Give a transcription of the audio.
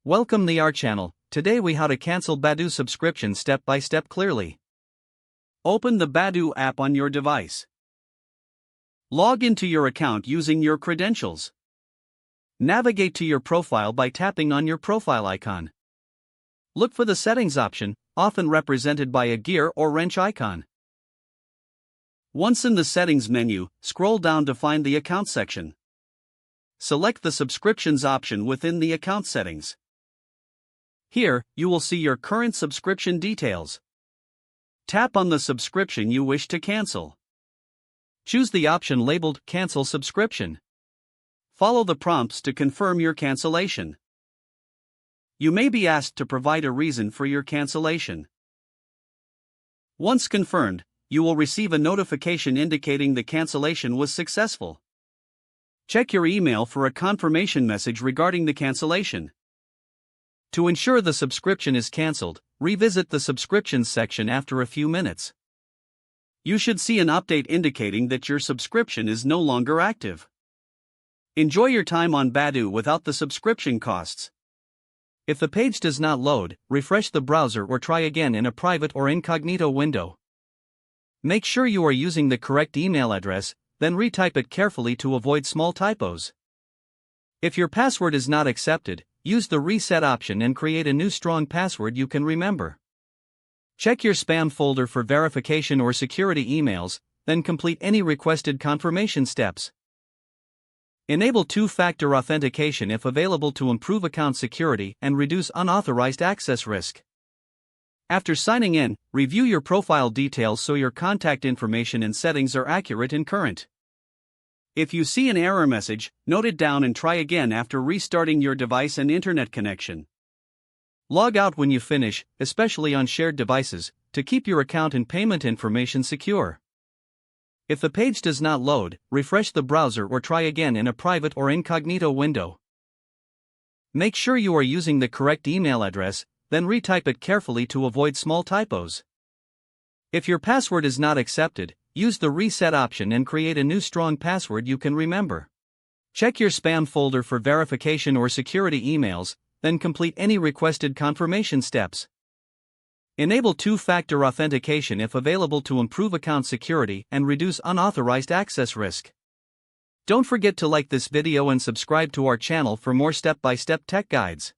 Welcome to our channel. Today we how to cancel Badoo subscription step by step clearly. Open the Badoo app on your device. Log into your account using your credentials. Navigate to your profile by tapping on your profile icon. Look for the settings option, often represented by a gear or wrench icon. Once in the settings menu, scroll down to find the account section. Select the subscriptions option within the account settings. Here, you will see your current subscription details. Tap on the subscription you wish to cancel. Choose the option labeled Cancel Subscription. Follow the prompts to confirm your cancellation. You may be asked to provide a reason for your cancellation. Once confirmed, you will receive a notification indicating the cancellation was successful. Check your email for a confirmation message regarding the cancellation. To ensure the subscription is cancelled, revisit the subscriptions section after a few minutes. You should see an update indicating that your subscription is no longer active. Enjoy your time on Badoo without the subscription costs. If the page does not load, refresh the browser or try again in a private or incognito window. Make sure you are using the correct email address, then retype it carefully to avoid small typos. If your password is not accepted, use the reset option and create a new strong password you can remember. Check your spam folder for verification or security emails, then complete any requested confirmation steps. Enable two-factor authentication if available to improve account security and reduce unauthorized access risk. After signing in, review your profile details so your contact information and settings are accurate and current. If you see an error message, note it down and try again after restarting your device and internet connection. Log out when you finish, especially on shared devices, to keep your account and payment information secure. If the page does not load, refresh the browser or try again in a private or incognito window. Make sure you are using the correct email address, then retype it carefully to avoid small typos. If your password is not accepted, use the reset option and create a new strong password you can remember. Check your spam folder for verification or security emails, then complete any requested confirmation steps. Enable two-factor authentication if available to improve account security and reduce unauthorized access risk. Don't forget to like this video and subscribe to our channel for more step-by-step tech guides.